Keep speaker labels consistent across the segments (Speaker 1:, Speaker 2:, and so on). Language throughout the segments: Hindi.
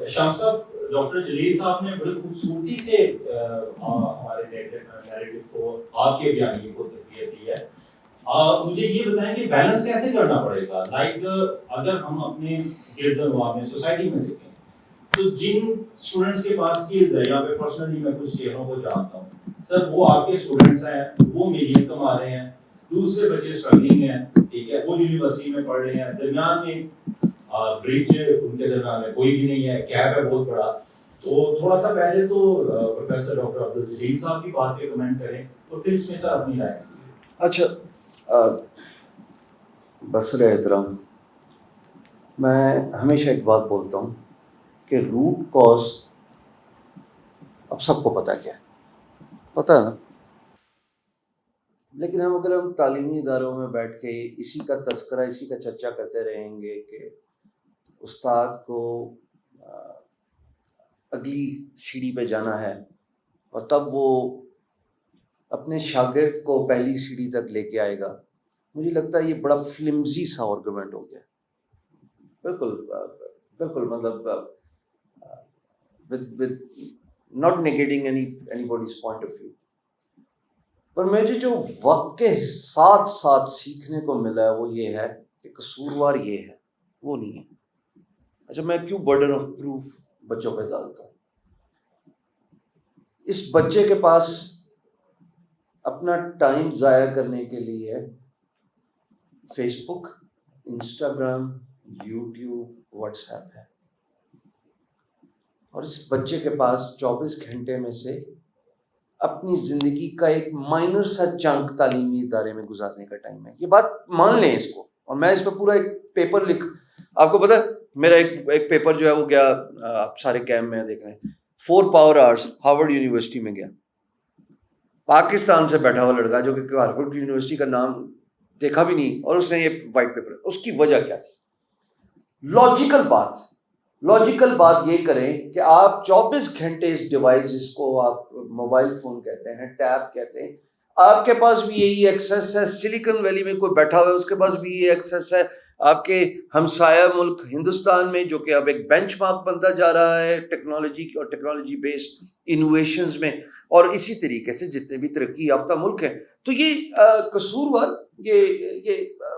Speaker 1: शाम साहब, डॉक्टर जलील साहब ने बड़ी खूबसूरती से हमारे नैरेटिव को आपके बयानी को तकवीत दी है। मुझे ये बताएं कि बैलेंस कैसे करना पड़ेगा। अगर हम अपने गिरदनवा में सोसाइटी में देखें तो जिन स्टूडेंट्स के पास स्किल्स है, या फिर पर्सनली मैं कुछ चेहरों को जानता हूँ सर, वो आपके स्टूडेंट्स हैं, वो मिलियन कमा रहे हैं, दूसरे बच्चे स्ट्रगलिंग हैं, ठीक है, वो यूनिवर्सिटी में पढ़ रहे हैं, दरमियान में ब्रिज उनके दरमियान में कोई भी नहीं है, गैप है बहुत बड़ा। तो थोड़ा सा पहले तो प्रोफेसर डॉक्टर अब्दुल जलील साहब की बात पे कमेंट करें और फिर इसमें सर अपनी राय।
Speaker 2: अच्छा, बसर एहतराम, मैं हमेशा एक बात बोलता हूँ कि रूट कॉज अब सबको पता क्या है, पता है ना। लेकिन अगर हम तालीमी इदारों में बैठ के इसी का तस्करा, इसी का चर्चा करते रहेंगे कि उस्ताद को अगली सीढ़ी पे जाना है और तब वो अपने शागिर्द को पहली सीढ़ी तक लेके आएगा, मुझे लगता है ये बड़ा फ्लिम्जी सा आर्गुमेंट हो गया। बिल्कुल मतलब with not negating anybody's point of view, पर मुझे जो वक्त के साथ साथ सीखने को मिला है वो ये है कि कसूरवार ये है, वो नहीं है। अच्छा, मैं क्यों बर्डन ऑफ प्रूफ बच्चों पे डालता हूँ? इस बच्चे के पास अपना टाइम जाया करने के लिए फेसबुक, इंस्टाग्राम, यूट्यूब, व्हाट्सएप है, और इस बच्चे के पास 24 घंटे में से अपनी ज़िंदगी का एक माइनर सा चंक तालीमी इदारे में गुजारने का टाइम है। ये बात मान लें इसको, और मैं इस पर पूरा एक पेपर आपको पता है मेरा एक पेपर जो है वो गया, आप सारे कैम्प में देख रहे हैं, 4 पावर आवर्स हार्वर्ड यूनिवर्सिटी में गया। पाकिस्तान से बैठा हुआ लड़का जो कि हार्वर्ड यूनिवर्सिटी का नाम देखा भी नहीं, और उसने ये वाइट पेपर, उसकी वजह क्या थी? लॉजिकल बात ये करें कि आप 24 घंटे इस डिवाइस, जिसको आप मोबाइल फोन कहते हैं, टैब कहते हैं, आपके पास भी यही एक्सेस है। सिलिकॉन वैली में कोई बैठा हुआ है, उसके पास भी ये एक्सेस है। आपके हमसाया मुल्क हिंदुस्तान में, जो कि अब एक बेंचमार्क बनता जा रहा है टेक्नोलॉजी और टेक्नोलॉजी बेस्ड इनोवेशंस में, और इसी तरीके से जितने भी तरक्की याफ्ता मुल्क हैं, तो ये कसूरवार ये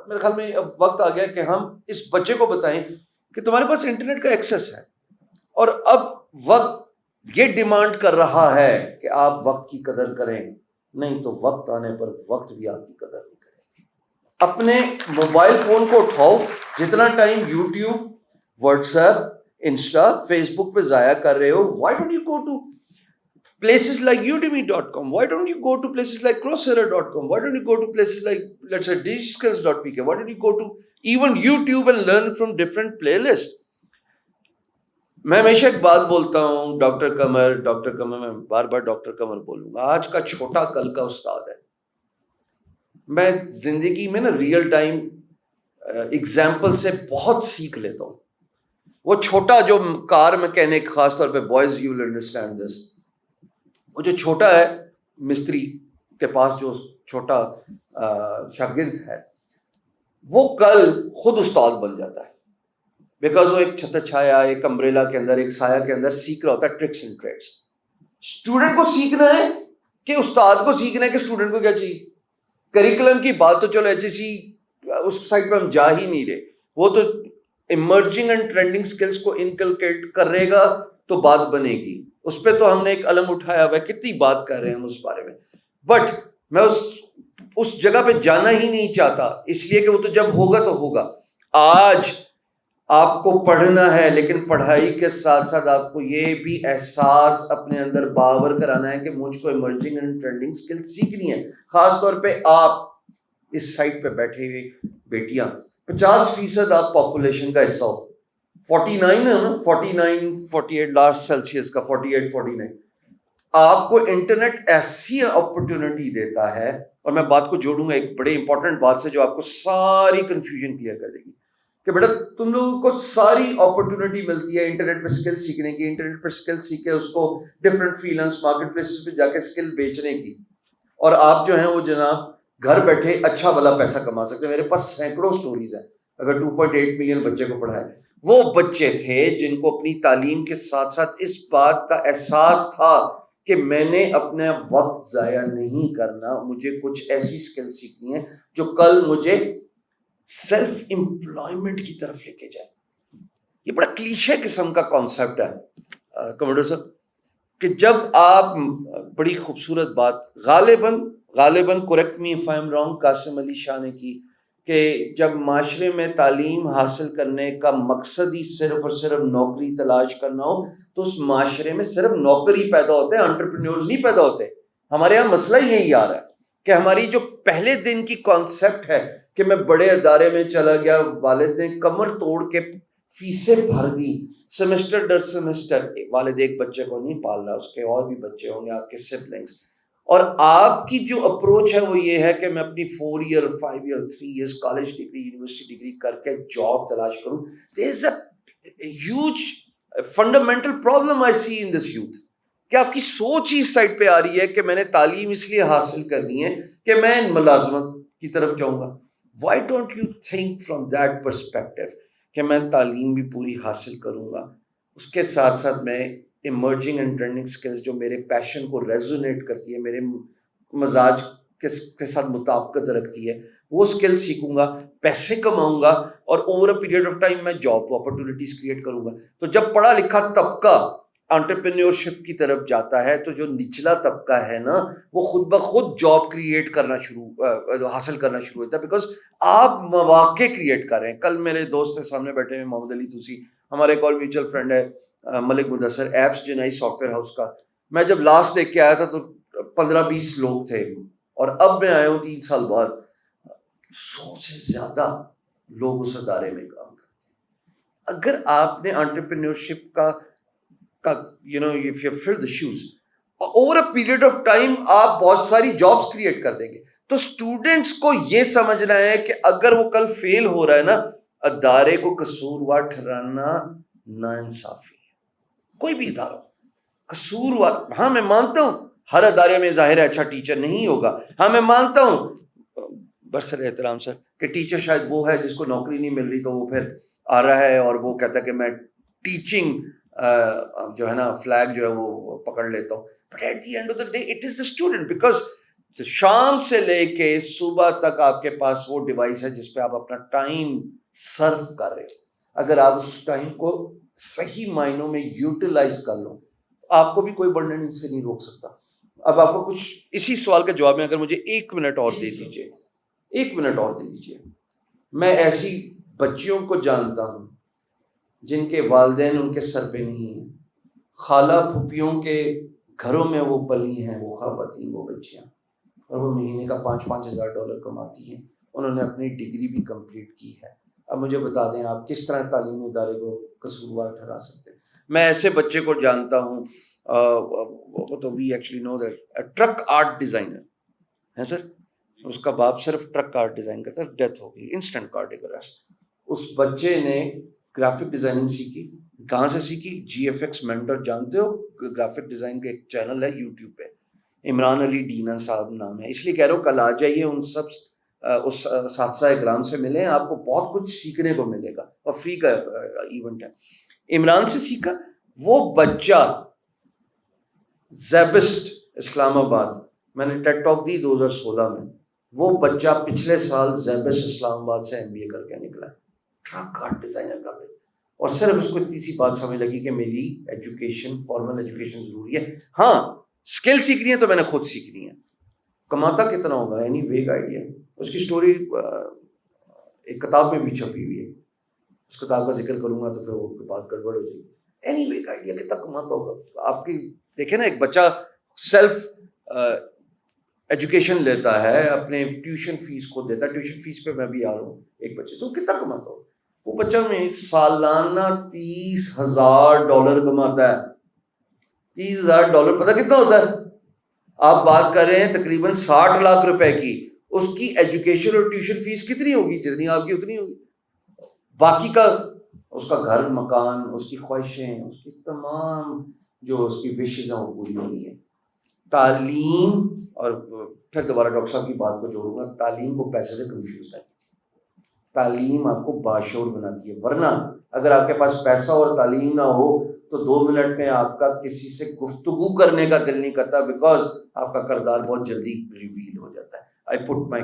Speaker 2: मेरे ख्याल में अब वक्त आ गया कि हम इस बच्चे को बताएं कि तुम्हारे पास इंटरनेट का एक्सेस है, और अब वक्त ये डिमांड कर रहा है कि आप वक्त की कदर करें, नहीं तो वक्त आने पर वक्त भी आपकी कदर नहीं करेगी। अपने मोबाइल फोन को उठाओ, जितना time YouTube, WhatsApp, Insta, Facebook पे जाया कर रहे हो, why don't you go to places like udemy.com? Why don't you go to places like coursera.com? Why don't you go to places like, let's say, digskills.pk? Why don't you go to even YouTube and learn from different playlists? मैं हमेशा एक बात बोलता हूँ, डॉक्टर कमर, मैं बार बार डॉक्टर कमर बोलूंगा, आज का छोटा कल का उस्ताद है। मैं जिंदगी में ना रियल टाइम एग्जाम्पल से बहुत सीख लेता हूँ। वो छोटा जो कार मैकेनिक, खासतौर पे boys, you will understand this, वो जो छोटा है मिस्त्री के पास, जो छोटा शागिर्द है, वो कल खुद उस्ताद बन जाता है, बिकॉज वो एक छत्र छाया, एक अम्ब्रेला के अंदर, एक साया के अंदर सीख रहा होता है ट्रिक्स एंड ट्रेड्स। स्टूडेंट को सीखना है कि उस्ताद को सीखना है कि स्टूडेंट को क्या चाहिए। करिकुलम की बात तो चलो HSC उस साइड पर हम जा ही नहीं रहे, वो तो इमर्जिंग एंड ट्रेंडिंग स्किल्स को इनकलकेट करेगा तो बात बनेगी। उस पर तो हमने एक अलम उठाया हुआ है, कितनी बात कर रहे हैं हम उस बारे में, बट मैं उस जगह पे जाना ही नहीं चाहता, इसलिए कि वो तो जब होगा तो होगा। आज आपको पढ़ना है, लेकिन पढ़ाई के साथ साथ आपको ये भी एहसास अपने अंदर बावर कराना है कि मुझको इमर्जिंग एंड ट्रेंडिंग स्किल सीखनी है। खासतौर पे आप इस साइड पे बैठे हुए बेटियां, 50% आप पॉपुलेशन का हिस्सा हो, 49 है ना, 48 लास्ट सेल्सियस का 48-49, आपको इंटरनेट ऐसी अपॉर्चुनिटी देता है। और मैं बात को जोड़ूंगा एक बड़े इंपॉर्टेंट बात से, जो आपको सारी कंफ्यूजन क्लियर कर देगी, कि बेटा तुम लोगों को सारी अपॉर्चुनिटी मिलती है इंटरनेट पे स्किल सीखने की, इंटरनेट पे स्किल सीख के उसको डिफरेंट फ्रीलांस मार्केट प्लेसेस पे जाके स्किल बेचने की, और आप जो है वो जनाब घर बैठे अच्छा वाला पैसा कमा सकते हैं। मेरे पास सैकड़ों स्टोरीज हैं, अगर 2.8 मिलियन बच्चे को पढ़ाए। वो बच्चे थे जिनको अपनी तालीम के साथ साथ इस बात का एहसास था कि मैंने अपना वक्त ज़ाया नहीं करना, मुझे कुछ ऐसी स्किल सीखनी है जो कल मुझे सेल्फ एम्प्लॉयमेंट की तरफ लेके जाए। ये बड़ा क्लीशे किस्म का कॉन्सेप्ट है कमांडर साहब, कि जब आप बड़ी खूबसूरत बात गालिबन correct me if I am wrong, Qasim Ali Shah ने की कि जब माशरे में तालीम हासिल करने का मकसद ही सिर्फ और सिर्फ नौकरी तलाश करना हो तो उस माशरे में सिर्फ नौकरी पैदा होते हैं, एंटरप्रेन्योर्स नहीं पैदा होते। हमारे यहाँ मसला यही आ रहा है कि हमारी जो पहले दिन की कॉन्सेप्ट है कि मैं बड़े अदारे में चला गया, वालिद ने कमर तोड़ के फीसें भर दी सेमेस्टर दर सेमेस्टर, वालिद एक बच्चे को नहीं पाल रहा, उसके और भी बच्चे होंगे आपके सिबलिंग्स, और आपकी जो अप्रोच है वो ये है कि मैं अपनी 4 year 5 year 3 years college degree university degree करके जॉब तलाश करूं। There is a huge fundamental problem I see in this youth, कि आपकी सोच ही इस साइड पे आ रही है कि मैंने तालीम इसलिए हासिल करनी है कि मैं मुलाजमत की तरफ जाऊंगा। Why don't you think from that perspective कि मैं तालीम भी पूरी हासिल करूंगा, उसके साथ साथ मैं इमर्जिंग एंड ट्रेंडिंग स्किल्स जो मेरे पैशन को रेजोनेट करती है, मेरे मजाज के साथ मुताबिकत रखती है, वो स्किल सीखूंगा, पैसे कमाऊंगा और over a period of time मैं जॉब अपॉर्चुनिटीज क्रिएट करूंगा। तो जब पढ़ा लिखा तबका एंटरप्रेन्योरशिप की तरफ जाता है तो जो निचला तबका है ना, वो खुद ब खुद जॉब क्रिएट करना हासिल करना शुरू होता है, बिकॉज आप मौके क्रिएट कर रहे हैं। कल मेरे दोस्त सामने बैठे हैं मोहम्मद अली तुसी, हमारे एक और म्यूचुअल फ्रेंड है मलिक मुदस्सर, एप्स जिनाई सॉफ्टवेयर हाउस का। मैं जब लास्ट देख के आया था तो 15-20 लोग थे, और अब मैं आया हूँ 3 साल बाद, 100 से ज्यादा लोग उस अदारे में काम करते हैं। अगर आपने एंटरप्रेन्योरशिप का you know if you fill the shoes, over a period of time आप बहुत सारी जॉब्स क्रिएट कर देंगे। तो स्टूडेंट्स को ये समझना है कि अगर वो कल फेल हो रहा है ना, अदारे को कसूरवार ठहराना नाइंसाफी है। कोई भी इदारा कसूरवार, हाँ मैं मानता हूं हर अदारे में जाहिर है अच्छा टीचर नहीं होगा, हाँ मैं मानता हूं बरसर एहतराम सर कि टीचर शायद वो है जिसको नौकरी नहीं मिल रही तो वो फिर आ रहा है और वो कहता है कि मैं टीचिंग जो है ना फ्लैग जो है वो पकड़ लेता हूँ। But at the end of the day it is the student, because शाम से लेके सुबह तक आपके पास वो डिवाइस है जिसपे आप अपना टाइम सर्व कर रहे हो। अगर आप उस टाइम को सही मायनों में यूटिलाइज कर लो, आपको भी कोई बढ़ने से नहीं रोक सकता। अब आपको कुछ इसी सवाल के जवाब में अगर मुझे 1 मिनट और दे दीजिए, 1 मिनट और दे दीजिए। मैं ऐसी बच्चियों को जानता हूं जिनके वालिदैन उनके सर पे नहीं है, खाला फूफियों के घरों में वो पली हैं, वो ख़वातीन, वो बच्चियाँ, और वो महीने का $5,000 कमाती हैं। उन्होंने अपनी डिग्री भी कंप्लीट की है। अब मुझे बता दें आप किस तरह तालीमी इदारे को कसूरवार ठहरा सकते हैं। मैं ऐसे बच्चे को जानता हूँ, वो तो we actually know that, truck art designer है सर, उसका बाप सिर्फ ट्रक आर्ट डिज़ाइन करता है, डेथ हो गई, इंस्टेंट कार्डियक अरेस्ट। उस बच्चे ने ग्राफिक डिज़ाइनिंग सीखी, कहाँ से सीखी? GFX मेंटर जानते हो, ग्राफिक डिज़ाइन का एक चैनल है यूट्यूब पे, इमरान अली डीना साहब नाम है। इसलिए कह रहा हूँ कल आ जाइए, उन सब उस साथसा इकराम से मिलें, आपको बहुत कुछ सीखने को मिलेगा, और फ्री का इवेंट है। इमरान से सीखा, वो बच्चा ज़ेबिस्ट इस्लामाबाद, मैंने टेड टॉक दी 2016 में, वो बच्चा पिछले साल ज़ेबिस्ट इस्लामाबाद से MBA करके निकला, ट्रक आर्ट डिज़ाइनर का भी। और सिर्फ उसको इतनी सी बात समझ लगी कि मेरी एजुकेशन, फॉर्मल एजुकेशन ज़रूरी है, हाँ स्किल सीखनी है तो मैंने खुद सीखनी है। कमाता कितना होगा, एनी वेग आइडिया? उसकी स्टोरी एक किताब में भी छपी हुई है, उस किताब का जिक्र करूंगा तो फिर वो बात गड़बड़ हो जाएगी। एनी वेग आइडिया कितना कमाता होगा? आपकी देखे ना, एक बच्चा सेल्फ एजुकेशन लेता है, अपने ट्यूशन फीस खुद देता है, ट्यूशन फीस पे मैं भी आ रहा हूँ एक बच्चे से, वो कितना कमाता होगा? वो बच्चा में सालाना $30,000 कमाता है। $30,000 पता कितना होता है? आप बात कर रहे हैं तकरीबन 60 लाख रुपए की। उसकी एजुकेशन और ट्यूशन फीस कितनी होगी? जितनी आपकी उतनी होगी। बाकी का उसका घर मकान, उसकी ख्वाहिशें, उसकी तमाम जो उसकी विशेज़ हैं वो पूरी होनी है। तालीम, और फिर दोबारा डॉक्टर साहब की बात को जोड़ूंगा, तालीम को पैसे से कंफ्यूज ना कीजिए। तालीम आपको बाशऊर बनाती है, वरना अगर आपके पास पैसा और तालीम ना हो तो 2 मिनट में आपका किसी से गुफ्तगू करने का दिल नहीं करता, बिकॉज आपका किरदार बहुत जल्दी रिवील हो जाता है। I put my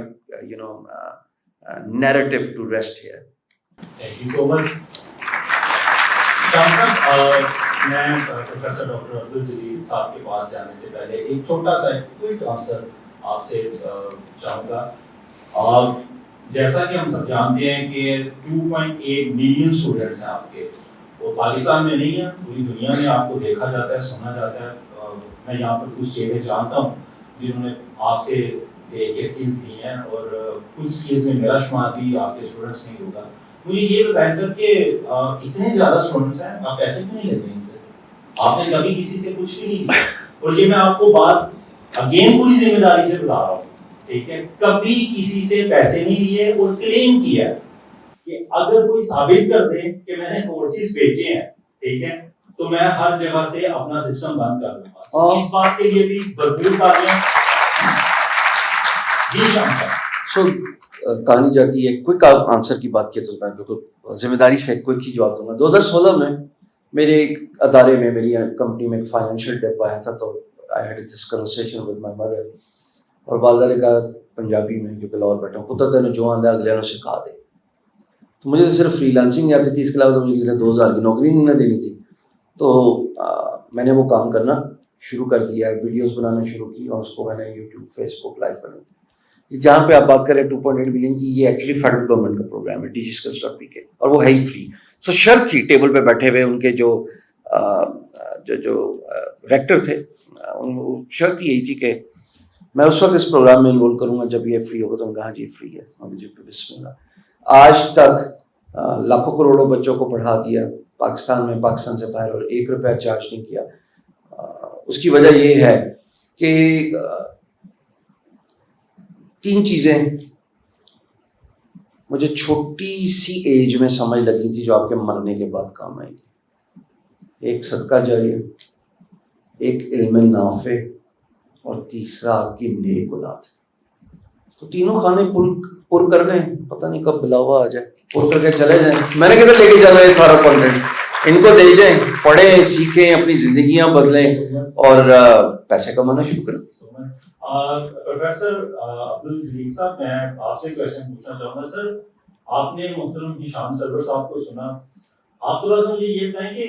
Speaker 2: narrative to rest here.
Speaker 1: Thank you so much. साहब, मैं प्रोफेसर डॉक्टर अब्दुल जलील साहब के पास जाने से पहले एक छोटा सा क्विक आंसर आपसे चाहूँगा। जैसा कि हम सब जानते हैं कि 2.8 मिलियन स्टूडेंट्स हैं आपके, वो पाकिस्तान में नहीं है, पूरी दुनिया में आपको देखा जाता है, सुना जाता है। मैं यहाँ पर कुछ चेहरे जानता हूँ जिन्होंने आपसे देख के स्किल्स ली हैं, और कुछ स्किल्स में मेरा शुमार भी आपके स्टूडेंट्स नहीं होगा। मुझे ये बताएं सर कि इतने ज़्यादा स्टूडेंट्स हैं, आप पैसे क्यों नहीं लेते इनसे? आपने कभी किसी से कुछ भी नहीं लिया, और ये मैं आपको बात अगेन पूरी जिम्मेदारी से बता रहा हूँ, ठीक है? कभी किसी से पैसे नहीं लिए, और क्लेम किया कि अगर कोई साबित कर दे कि मैंने कोर्सेज बेचे हैं, ठीक है, तो मैं हर जगह से अपना सिस्टम बंद कर दूंगा। इस बात के लिए भी भरपूर तालियां। जी शाम
Speaker 2: सो कहानी जाती है, क्विक आंसर की बात की तो मैं बिल्कुल जिम्मेदारी से क्विक ही जवाब दूंगा। 2016 में मेरे एक अदारे में, मेरी कंपनी में एक फाइनेंशियल डिप आया था, तो I had this conversation with my mother, और वालदा ने कहा पंजाबी में, जो कि लाहौर बैठा हूँ, पुत्र तेन जो आंदा अगले ने सिखा दे। तो मुझे तो सिर्फ फ्रीलांसिंग आती थी, इसके अलावा तो मुझे किसी ने 2000 की नौकरी नहीं ना देनी थी। तो मैंने वो काम करना शुरू कर दिया, वीडियोस बनाना शुरू की, और उसको मैंने यूट्यूब, फेसबुक लाइव बनाई। जहाँ पे आप बात करें 2.8 बिलियन की, ये एक्चुअली फेडरल गवर्नमेंट का प्रोग्राम है, DigiSkills.pk, और वो है ही फ्री। सो शर्त थी टेबल पे बैठे हुए उनके जो रेक्टर थे, शर्त यही थी कि मैं उस वक्त इस प्रोग्राम में इन्वॉल्व करूँगा जब ये फ्री होगा। तो उन्होंने कहा हाँ जी फ्री है, और जी बिस्मिल्लाह। आज तक लाखों करोड़ों बच्चों को पढ़ा दिया पाकिस्तान में, पाकिस्तान से बाहर, और 1 रुपया चार्ज नहीं किया। उसकी वजह ये है कि 3 चीज़ें मुझे छोटी सी एज में समझ लगी थी जो आपके मरने के बाद काम आएगी। एक सदका जारिया, एक इल्म नाफे, और तीसरा आपकी नेक औलाद। तो तीनों खाने पुर कर दें, पता नहीं कब बुलावा आ जाए, पुर करके चले जाएं। मैंने किधर लेके जाना है सारा कंटेंट, इनको दे जाएं, पढ़ें, सीखें, अपनी जिंदगियां बदलें, और पैसे कमाना शुरू करें।
Speaker 1: प्रोफेसर अब्दुल जलील साहब, मैं आपसे क्वेश्चन पूछना चाहूँगा। सर, आपने मोहतरम हिशाम सरवर साहब को सुना, आप थोड़ा सा मुझे ये बताएं कि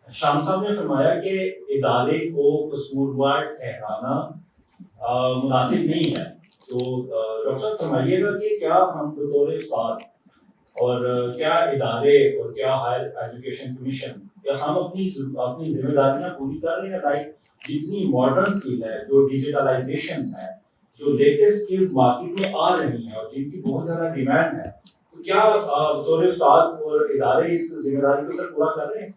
Speaker 1: शाम साहब ने फरमाया कि इदारे को कसूरवार ठहराना मुनासिब नहीं है। तो डॉक्टर साहब फरमाइएगा कि क्या हम बतौर उस्ताद, और क्या इदारे, और क्या हायर एजुकेशन कमीशन, क्या हम अपनी जिम्मेदारियां पूरी कर रहे हैं? लाइक जितनी मॉडर्न स्किल है, जो डिजिटलाइजेशन है, जो लेटेस्ट स्किल्स मार्केट में आ रही हैं और जिनकी बहुत ज्यादा डिमांड है, तो क्या बतौर उस्ताद और इदारे इस जिम्मेदारी को सर पूरा कर रहे हैं?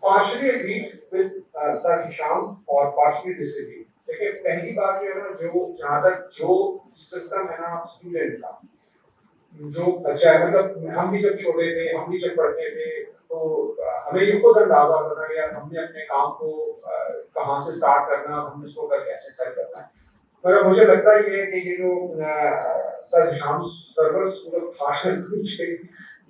Speaker 3: partially agreed with Sir Hisham और partially disagree। देखिए, पहली बात जो है ना, जो जहाँ तक जो सिस्टम है ना स्टूडेंट का, जो बच्चा है, मतलब हम भी जब छोटे थे, हम भी जब पढ़ते थे, तो हमें ये खुद अंदाजा होता था कि यार हमने अपने काम को कहाँ से स्टार्ट करना, हमने इसको कैसे सेट करना है। पर मुझे लगता है कि ये जो sir Hisham Sarwar school of higher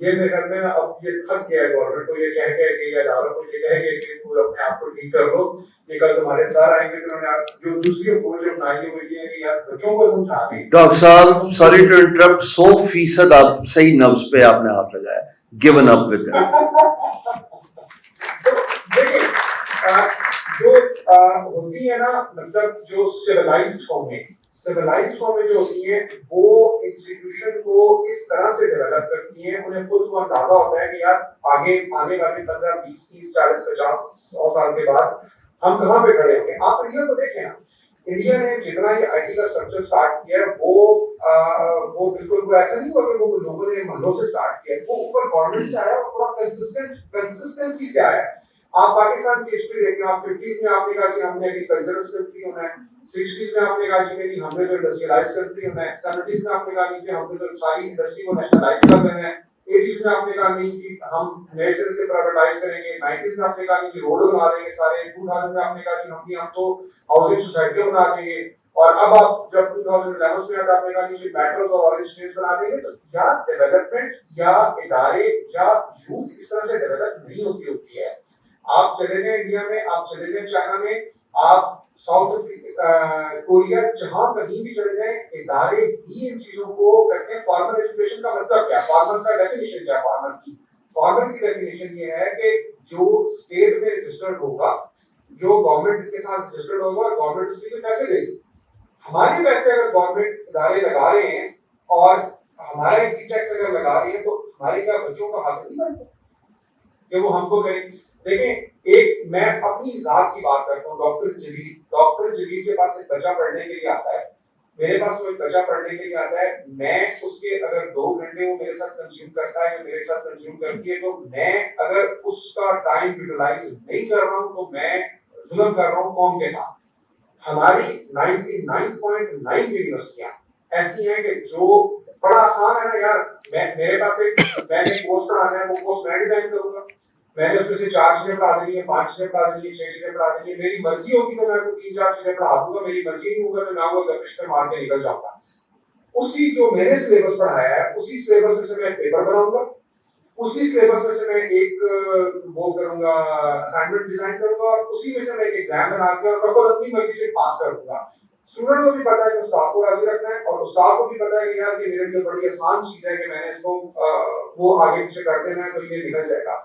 Speaker 3: ये मैं करने में अब ये थक गया है गवर्नमेंट को, ये कह के कि अदालत को ये कह के कि तुम अपने आप को ठीक कर लो, ये कल तुम्हारे सर आएंगे तो उन्होंने जो दूसरी अप्रोच अपनाई है वो ये है कि यार बच्चों को समझा दें।
Speaker 2: डॉक्टर साहब, सॉरी टू इंटरप्ट, 100% आप सही नब्ज पे आपने हाथ लगाया। गिवन अप विद
Speaker 3: देखिए, जो होती है ना, मतलब जो सिविलाइज्ड कौमें जो होती है, वो इंस्टीट्यूशन को इस तरह से डेवलप करती है, उन्हें खुद को अंदाजा होता है कि यार आगे आने वाले 15, 20, 30, 40, 50, 100 साल के बाद हम कहाँ पे खड़े होंगे। आप इंडिया को देखें ना, इंडिया ने जितना ये IT का स्ट्रक्चर स्टार्ट किया है, वो बिल्कुल वो ऐसा नहीं हुआ कि वो लोगों ने महलों से स्टार्ट किया, वो ऊपर गवर्नमेंट से आया और पूरा कंसिस्टेंसी से आया। आप पाकिस्तान की हिस्ट्री देखें, आप 50s में आपने कहा कि हमने एग्रीकल्चरल कंट्री होना है, 60s में आपने कहा कि नहीं हमने तो इंडस्ट्रियलाइज कंट्री होना है, 70s में आपने कहा कि हमने तो सारी इंडस्ट्री को नेशनलाइज कर देना है, 80s में आपने कहा नहीं कि हम नए सिरे से प्राइवेटाइज करेंगे, 90s में आपने कहा कि रोड बना देंगे सारे, 2000 में आपने कहा कि हम तो हाउसिंग सोसाइटी बना देंगे, और अब आप जब 2011 में आता आपने कहा कि मेट्रोज और ऑरेंज स्टेट्स बना देंगे, तो या डेवलपमेंट या इदारे या यूथ इस तरह से डेवलप नहीं होती है। आप चले गए इंडिया में, आप चले गए चाइना में, आप साउथ कोरिया, जहां कहीं भी चले जाए, इदारे ही इन चीजों को करते हैं। फॉर्मल एजुकेशन का मतलब क्या? फॉर्मल का डेफिनेशन क्या? फॉर्मल की डेफिनेशन ये है कि जो स्टेट में रजिस्टर्ड होगा, जो गवर्नमेंट के साथ रजिस्टर्ड होगा, और गवर्नमेंट उसके लिए पैसे देगी। हमारे पैसे अगर गवर्नमेंट इदारे लगा रहे हैं और हमारा इनकम टैक्स अगर लगा रही है, तो हमारे क्या बच्चों का हक नहीं बनता कि वो हमको करें? देखें, एक मैं अपनी जात की बात करता हूँ। डॉक्टर जलील के पास एक बच्चा पढ़ने के लिए आता है, मेरे पास कोई बच्चा पढ़ने के लिए आता है, मैं उसके अगर 2 घंटे वो मेरे साथ कंज्यूम करता है या मेरे साथ कंज्यूम करती है, तो मैं अगर उसका टाइम यूटिलाइज नहीं कर रहा हूँ, तो मैं जुल्म कर रहा हूँ कौम के साथ। हमारी 99.9 यूनिवर्सिटियां ऐसी हैं कि जो बड़ा आसान है ना यार, मेरे पास मैंने कोर्स पढ़ाना है, वो कोर्स मैं डिजाइन करूंगा, मैंने उसमें से 4 चीजें पढ़ा देनी है, 5 चीजें पढ़ा देनी है, 6 चीजें पढ़ा देनी है। मेरी मर्जी होगी तो मैं आपको 3-4 चीजें पढ़ा दूंगा, मेरी मर्जी नहीं होगा तो मैं आऊंगा गपिश मार के निकल जाऊंगा। उसी जो मैंने सिलेबस पढ़ाया है, उसी सिलेबस में से मैं पेपर बनाऊंगा, उसी सिलेबस में से मैं एक वो करूंगा, असाइनमेंट डिजाइन करूंगा, और उसी में से मैं एक एग्जाम बना के और खुद अपनी मर्जी से पास कर दूंगा। स्टूडेंट को भी पता है कि उस्ताद को राजी रखना है, और उस्ताद को भी पता है कि यार कि मेरे लिए बड़ी आसान चीज है कि मैंने इसको वो आगे पीछे कर देना है, तो ये निकल जाएगा।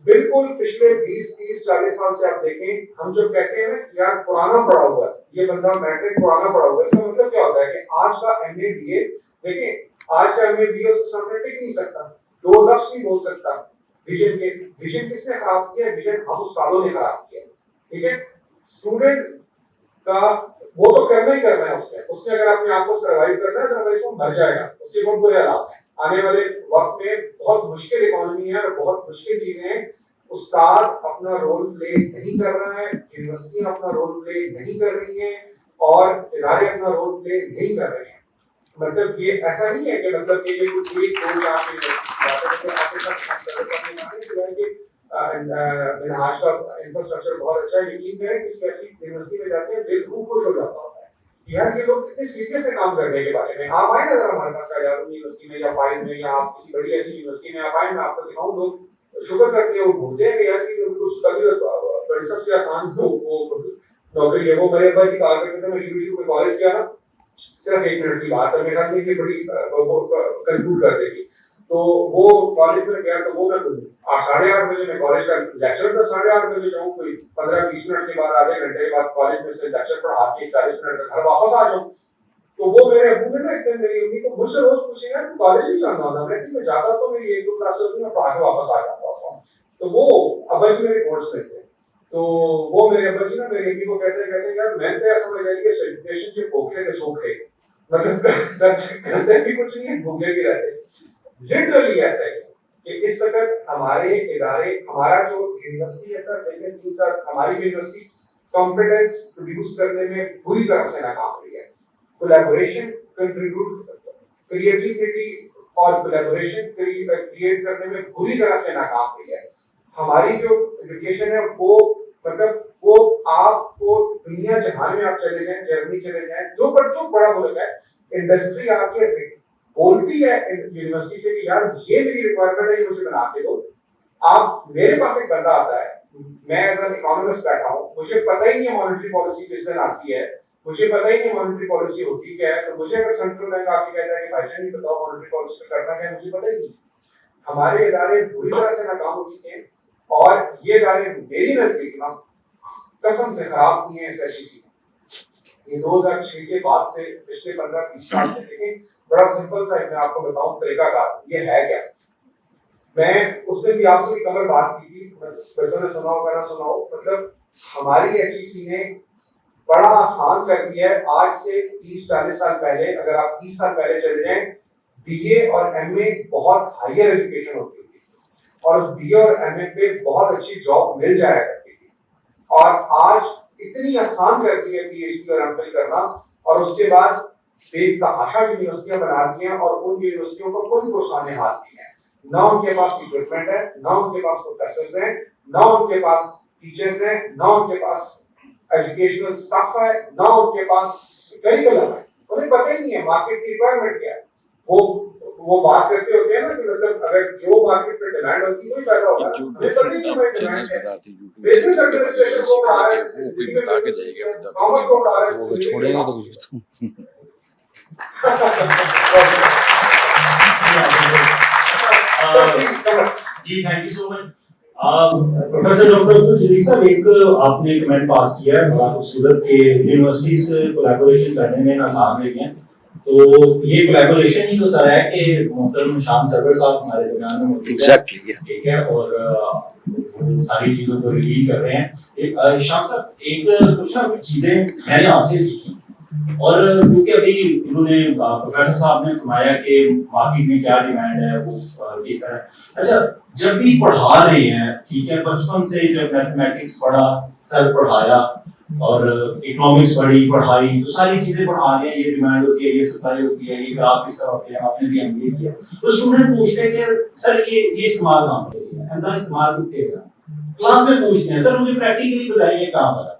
Speaker 3: बिल्कुल पिछले 20, 30, 40 साल से आप देखें, हम जब कहते हैं यार पुराना पढ़ा हुआ है, ये बंदा मैट्रिक पुराना पढ़ा हुआ है, इसका मतलब क्या होता है कि आज का एमए बीए, देखिए आज का एमए बीए उसके सामने टिक नहीं सकता, 2 लफ्ज नहीं बोल सकता। विजन किसने खराब किया? विजन हम उस्तादों ने खराब किया। ठीक है, स्टूडेंट का वो तो करना ही करना है, उसने अगर अपने आप को सर्वाइव करना है, तो इसको मर जाएगा, उसके बहुत बुरे हालात हैं। आने वाले वक्त में बहुत मुश्किल इकोनॉमी है और बहुत मुश्किल चीजें हैं। उस्ताद अपना रोल प्ले नहीं कर रहा है, यूनिवर्सिटियां अपना रोल प्ले नहीं कर रही हैं, और इदारे अपना रोल प्ले नहीं कर रहे हैं। मतलब ये ऐसा नहीं है कि मतलब ये कुछ 1, 2, 4 आज का इंफ्रास्ट्रक्चर बहुत अच्छा है, यकीन करें किसी ऐसी यूनिवर्सिटी में जाते हैं दिल खूब खुश हो जाता है यार, ये लोग कितने सीरियस है काम करने के बारे में। आप आए ना अगर हमारे पास यूनिवर्सिटी में या फाइल में या आप किसी बड़ी ऐसी यूनिवर्सिटी में आप आए, मैं आपको दिखाऊं, लोग शुक्र करते हैं, वो भूलते हैं कि यार कि कुछ सबसे आसान नौकरी है। वो मेरे अब्बा जी कहा करते थे, मैं शुरू में कॉलेज गया ना, सिर्फ 1 मिनट की बात है, मेरे ख्याल में ये बड़ी कंक्लूड कर देगी। तो वो कॉलेज में गया, तो वो मैं 8:30 बजे मैं कॉलेज का लेक्चर था, 8:30 बजे जाऊँ, कोई 15-20 मिनट के बाद, आधे घंटे के बाद कॉलेज में से लेक्चर पढ़ा के 40 मिनट का घर वापस आ जाऊँ। तो वो मेरे अबू ने ना एक दिन मेरी अम्मी को मुझसे रोज पूछेगा तू कॉलेज नहीं जाना होता, मैं जाता तो मेरी 1-2 क्लास होती, मैं पढ़ा के वापस आ जाता था। तो वो अब्बा जी मेरे कोर्स में थे, तो वो मेरे अब्बा जी ना मेरी अम्मी को कहते यार मैं तो ऐसा समझ गया कि एजुकेशन के भूखे थे सोखे, मतलब करते भी कुछ नहीं, भूखे भी रहते। लिटरली ऐसा है कि इस वक्त हमारे इदारे, हमारा जो यूनिवर्सिटी है सर, लेकिन हमारी यूनिवर्सिटी कॉम्पिटेंस प्रोड्यूस करने में पूरी तरह से नाकाम रही है। कोलैबोरेशन, क्रिएटिविटी और कोलैबोरेशन क्रिएट करने में पूरी तरह से नाकाम रही है। हमारी जो एजुकेशन है वो मतलब वो आपको दुनिया जहां में आप चले जाएं, जर्मनी चले जाएं, जो बड़ा मुल्क है, इंडस्ट्री आपके बोलती है यूनिवर्सिटी से कि यार ये मेरी रिक्वायरमेंट है, ये मुझे बना के दो। आप मेरे पास एक बंदा आता है, मैं एज एन इकोनॉमिस्ट बैठा हूँ, मुझे पता ही नहीं है मॉनेटरी पॉलिसी किस दिन आती है, मुझे पता ही नहीं मॉनेटरी पॉलिसी होती क्या है। तो मुझे अगर सेंट्रल बैंक आके कहता है कि भाईजान नहीं बताओ मॉनेटरी पॉलिसी में करना क्या है, मुझे पता ही नहीं। हमारे इदारे बुरी तरह से नाकाम हो चुके हैं, और ये इदारे मेरी नजदीक ना कसम से खराब नहीं है। एसएससी ये 2006 के बाद से पिछले 15-20 साल से देखें, बड़ा सिंपल सा मैं आपको बताऊं तरीकाकार ये है क्या। मैं उस दिन भी आपसे भी कमर बात की थी, बच्चों ने सुना होगा ना सुना हो, मतलब हमारी एचईसी ने बड़ा आसान कर दिया है। आज से 30-40 साल पहले, अगर आप 30 साल पहले चले जाएं, बीए और एमए बहुत हायर एजुकेशन होती थी, और उस बीए और एमए पे बहुत अच्छी जॉब मिल जाया करती थी, और आज इतनी आसान कर दी है पीएचडी और एमफिल करना, और उसके बाद बेतहाशा यूनिवर्सिटियां बना दी हैं, और उन यूनिवर्सिटियों को कोई पुरसाने हाथ नहीं है, ना उनके पास इक्विपमेंट है, ना उनके पास प्रोफेसर्स हैं, ना उनके पास टीचर्स हैं, ना उनके पास एजुकेशनल स्टाफ है, ना उनके पास करिकुलम है, उन्हें पता ही नहीं है मार्केट की रिक्वायरमेंट क्या है। वो बात करते होते हैं ना कि मतलब अगर जो मार्केट में डिमांड होती है वही पैदा होगा, हमें पता ही नहीं हमारी डिमांड है। बिजनेस एडमिनिस्ट्रेशन को पढ़ा रहे हैं, जिंदगी में बिजनेस सीखते हैं, कॉमर्स को पढ़ा रहे हैं,
Speaker 4: वो छोड़ेंगे तो कुछ
Speaker 1: जी thank you so much professor doctor Abdul Jalil sahab, एक आपने कमेंट पास किया है बड़ा खूबसूरत के यूनिवर्सिटी से कोलैबोरेशन करने में नाकाम रही हैं, तो ये कोलैबोरेशन ही तो सर है कि मोहतरम शाम सरवर साहब हमारे दरमियान में मौजूद हैं।
Speaker 2: एग्जैक्टली
Speaker 1: ठीक है, और सारी चीजों को रिवील कर रहे हैं। शाम साहब, एक कुछ ना कुछ चीजें मैंने आपसे सीखी, और क्योंकि अभी उन्होंने प्रोफेसर साहब ने फरमाया कि मार्केट में क्या डिमांड है, वो किस तरह, अच्छा जब भी पढ़ा रहे हैं, ठीक है, बचपन से जब मैथमेटिक्स पढ़ा, सर पढ़ाया, और इकोनॉमिक्स पढ़ाई, तो सारी चीजें पढ़ा रहे हैं, ये डिमांड होती है, ये सप्लाई होती है, ये ग्राफ किस तरह होते हैं, आपने भी एमबीए किया, तो स्टूडेंट पूछते हैं कि सर ये इस्तेमाल कहाँ होती है, अंदर इस्तेमाल किया क्लास में पूछते हैं, सर मुझे प्रैक्टिकली बताइए कहाँ पर।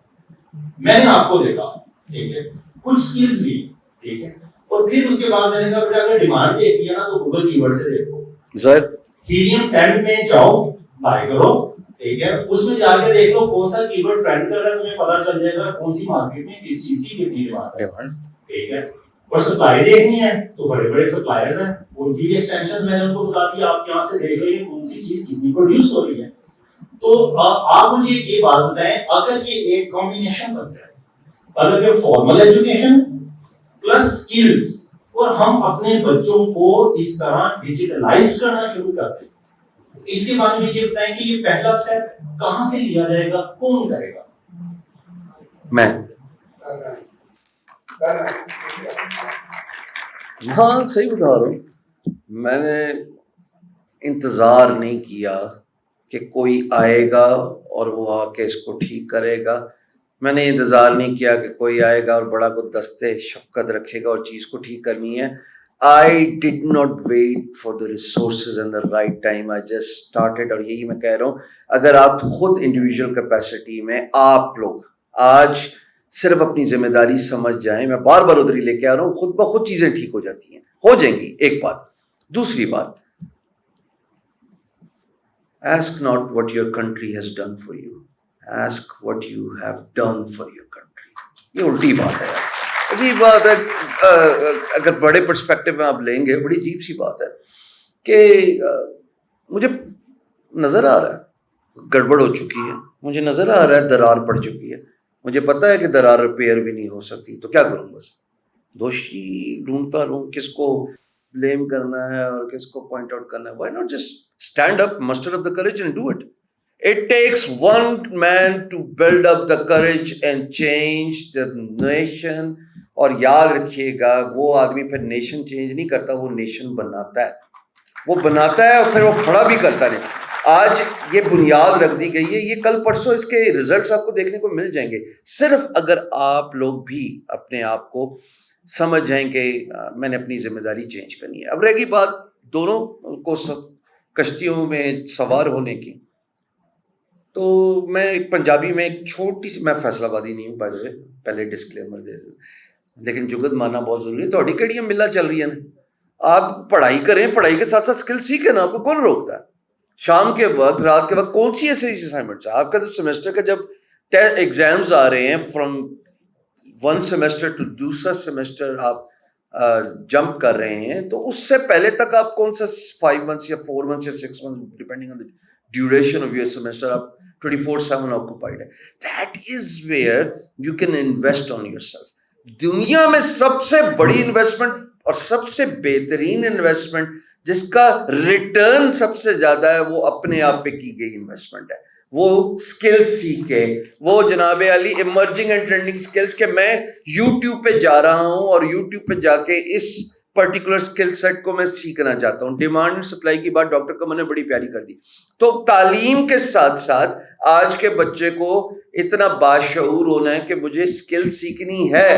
Speaker 1: मैंने आपको देखा, ठीक है, कुछ स्किल्स भी, ठीक है, और फिर उसके बाद मैंने कहा बेटा अगर डिमांड देखनी है ना तो गूगल कीवर्ड से देखो
Speaker 2: सर।
Speaker 1: हीलियम 10 में जाओ, बाय करो, ठीक है, उसमें जाके देख लो कौन सा कीवर्ड ट्रेंड कर रहा है, तुम्हें पता चल जाएगा कौन सी मार्केट में किस चीज की कितनी डिमांड है, ठीक है। और सप्लाई देखनी है तो बड़े बड़े सप्लायर्स हैं, उनकी भी एक्सटेंशंस मैंने उनको बता दिया, आप यहां से देख लो कौन सी चीज कितनी प्रोड्यूस हो रही है। तो आप मुझे ये बात बताएं, अगर ये एक कॉम्बिनेशन बन जाए, अगर ये फॉर्मल एजुकेशन प्लस स्किल्स, और हम अपने बच्चों को इस तरह डिजिटलाइज करना शुरू करते हैं, इसके बारे में ये बताएं कि ये पहला स्टेप कहां से लिया जाएगा, कौन करेगा?
Speaker 2: मैं। हाँ सही बता रहा हूँ, मैंने इंतजार नहीं किया कि कोई आएगा और वो आके इसको ठीक करेगा। मैंने इंतजार नहीं किया कि कोई आएगा और बड़ा को दस्ते शफकत रखेगा और चीज को ठीक करनी है। I did not wait for the resources and the right time, I just started. और यही मैं कह रहा हूँ, अगर आप खुद इंडिविजुअल कैपेसिटी में आप लोग आज सिर्फ अपनी जिम्मेदारी समझ जाएं, मैं बार बार उधर ही लेके आ रहा हूँ, खुद ब खुद चीजें ठीक हो जाती हैं, हो जाएंगी। एक बात। दूसरी बात, ask not what your country has done for you, ask what you have done for your country। ये उल्टी बात है यार, अजीब बात है। अगर बड़े पर्सपेक्टिव में आप लेंगे, बड़ी अजीब सी बात है कि मुझे नजर आ रहा है गड़बड़ हो चुकी है, मुझे नजर आ रहा है दरार पड़ चुकी है, मुझे पता है कि दरार रिपेयर भी नहीं हो सकती, तो क्या करूं? बस दोषी ढूंढता रहूं, किसको ब्लेम करना है और किसको पॉइंट आउट करना है। Why not just stand up, muster up the courage and do it. It takes one man to build up the courage and change the nation। और याद रखिएगा, वो आदमी फिर नेशन चेंज नहीं करता, वो नेशन बनाता है। वो बनाता है और फिर वो खड़ा भी करता है। आज ये बुनियाद रख दी गई है, ये कल परसों इसके रिजल्ट्स आपको देखने को मिल जाएंगे, सिर्फ अगर आप लोग भी अपने आप को समझ जाएंगे मैंने अपनी जिम्मेदारी चेंज करनी है। अब रहेगी बात दोनों को कश्तियों में सवार होने की, तो मैं एक पंजाबी में एक छोटी सी, मैं फैसलाबादी नहीं हूँ बाय द वे, पहले डिस्क्लेमर दे दूं, लेकिन जुगत मानना बहुत जरूरी है। थोड़ी कड़ियां मिला चल रही है ना, आप पढ़ाई करें, पढ़ाई के साथ साथ स्किल सीखें ना, आपको कौन रोकता है? शाम के वक्त, रात के वक्त कौन सी ऐसी असाइनमेंट्स है आपका? तो सेमेस्टर का जब एग्जाम्स आ रहे हैं, फ्रॉम वन सेमेस्टर टू दूसरा सेमेस्टर आप जंप कर रहे हैं, तो उससे पहले तक आप कौन सा 5 months या 4 months या 6 months, depending on the duration of your semester, आप 24/7 ऑक्यूपाइड है। That is where you can invest on yourself. दुनिया में सबसे बड़ी इन्वेस्टमेंट और सबसे बेहतरीन इन्वेस्टमेंट जिसका रिटर्न सबसे ज्यादा है, वो अपने आप पे की गई इन्वेस्टमेंट है। वो स्किल सीखे, वो जनाबे Ali emerging and trending skills के मैं यूट्यूब पे जा रहा हूं और यूट्यूब पे जाके इस पर्टिकुलर स्किल सेट को मैं सीखना चाहता हूं। डिमांड एंड सप्लाई की बात डॉक्टर कमर ने बड़ी प्यारी कर दी। तो तालीम के साथ साथ आज के बच्चे को इतना बाशऊर होना है कि मुझे स्किल सीखनी है,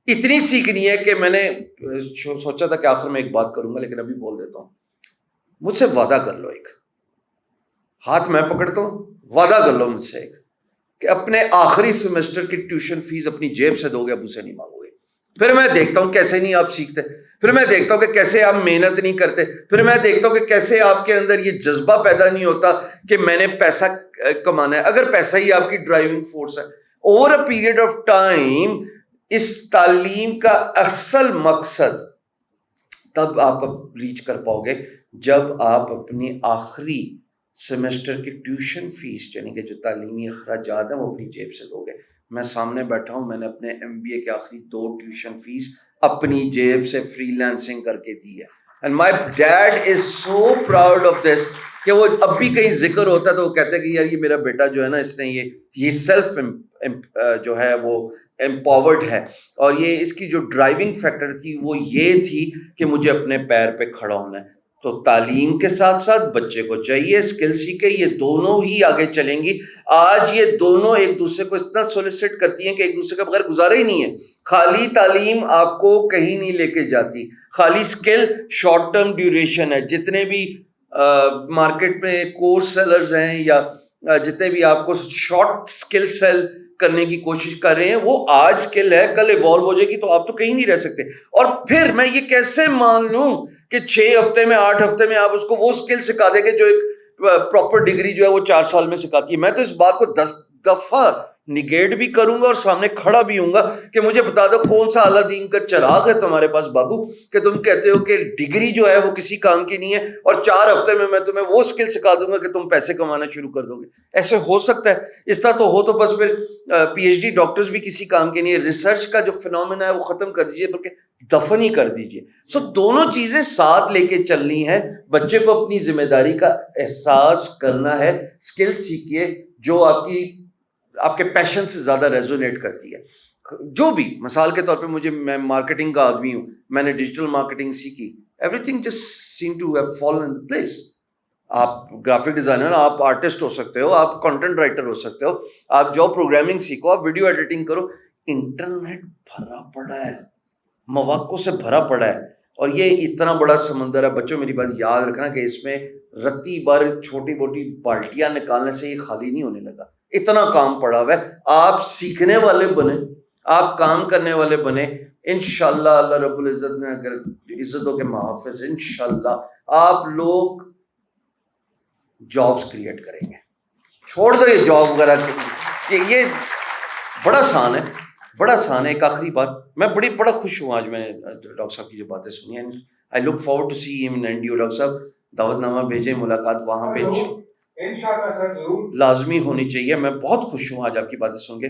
Speaker 2: इतनी सीखनी है कि मैंने सोचा था कि आखिर में एक बात करूंगा, लेकिन अभी बोल देता हूं। मुझसे वादा कर लो, एक हाथ मैं पकड़ता हूं, वादा कर लो मुझसे एक कि अपने आखिरी सेमेस्टर की ट्यूशन फीस अपनी जेब से दोगे, अबू से नहीं मांगोगे। फिर मैं देखता हूँ कैसे नहीं आप सीखते, फिर मैं देखता हूँ कि कैसे आप मेहनत नहीं करते, फिर मैं देखता हूँ कि कैसे आपके अंदर ये जज्बा पैदा नहीं होता कि मैंने पैसा कमाना है। अगर पैसा ही आपकी ड्राइविंग फोर्स है, over a period of time इस तालीम का असल मकसद तब आप रीच कर पाओगे जब आप अपनी आखिरी सेमेस्टर की ट्यूशन फीस यानी कि जो तालीमी अखराजात हैं वो अपनी जेब से दोगे। मैं सामने बैठा हूँ, मैंने अपने MBA के आखिरी 2 ट्यूशन फीस अपनी जेब से फ्रीलांसिंग करके दी है। And my dad is so proud of this कि वो अब भी कहीं जिक्र होता है तो वो कहते हैं कि यार ये मेरा बेटा जो है ना, इसने ये सेल्फ जो है वो एम्पावर्ड है, और ये इसकी जो ड्राइविंग फैक्टर थी वो ये थी कि मुझे अपने पैर पे खड़ा होना है। तो तालीम के साथ साथ बच्चे को चाहिए स्किल सीखे, ये दोनों ही आगे चलेंगी। आज ये दोनों एक दूसरे को इतना सोलिसिट करती हैं कि एक दूसरे के बगैर गुजारा ही नहीं है। खाली तालीम आपको कहीं नहीं लेके जाती, खाली स्किल शॉर्ट टर्म ड्यूरेशन है। जितने भी मार्केट में कोर्स सेलर्स हैं या जितने भी आपको शॉर्ट स्किल सेल करने की कोशिश कर रहे हैं, वो आज स्किल है, कल इवॉल्व हो जाएगी, तो आप तो कहीं नहीं रह सकते। और फिर मैं ये कैसे मान लूं कि 6 हफ्ते में 8 हफ्ते में आप उसको वो स्किल सिखा देंगे जो एक प्रॉपर डिग्री जो है वो 4 साल में सिखाती है। मैं तो इस बात को 10 दफा निगेट भी करूंगा और सामने खड़ा भी हूंगा कि मुझे बता दो कौन सा अलादीन का चिराग है तुम्हारे पास बाबू, कि तुम कहते हो कि डिग्री जो है वो किसी काम की नहीं है और 4 हफ्ते में मैं तुम्हें वो स्किल सिखा दूंगा कि तुम पैसे कमाना शुरू कर दोगे। ऐसे हो सकता है? इस तरह तो हो तो बस फिर PhD डॉक्टर्स भी किसी काम के नहीं है। रिसर्च का जो फिनोमेना है वो खत्म कर दीजिए, बल्कि दफन ही कर दीजिए। सो दोनों चीजें साथ लेके चलनी है। बच्चे को अपनी जिम्मेदारी का एहसास करना है। स्किल सीखिए जो आपके पैशन से ज्यादा रेजोनेट करती है। जो भी मिसाल के तौर पे मैं मार्केटिंग का आदमी हूं, मैंने डिजिटल मार्केटिंग सीखी, everything just seem to have fallen in place. आप ग्राफिक डिजाइनर, आप आर्टिस्ट हो सकते हो, आप कंटेंट राइटर हो सकते हो, आप जो प्रोग्रामिंग सीखो, आप वीडियो एडिटिंग करो। इंटरनेट भरा पड़ा है, मौक़ों से भरा पड़ा है, और ये इतना बड़ा समंदर है। बच्चों मेरी बात याद रखना कि इसमें रत्ती भर छोटी मोटी बाल्टियां निकालने से ये खाली नहीं होने लगा। इतना काम पड़ा हुआ है। आप सीखने वाले बने, आप काम करने वाले बने, इंशाल्लाह अल्लाह रब्बुल इज्जत ने अगर इज्जतों के मुहाफिज, इंशाल्लाह आप लोग जॉब्स क्रिएट करेंगे। छोड़ दो ये जॉब वगैरह कि ये बड़ा आसान है, बड़ा आसान है। एक आखिरी बात, मैं बड़ा खुश हूँ आज मैंने डॉक्टर साहब की जो बातें सुनी हैं। I look forward to see him in NDO. Doctor साहब दावतनामा भेजें, मुलाकात वहाँ पे
Speaker 3: इंशाल्लाह सर जरूर
Speaker 2: लाजमी होनी चाहिए। मैं बहुत खुश हूँ आज आपकी बातें सुन के।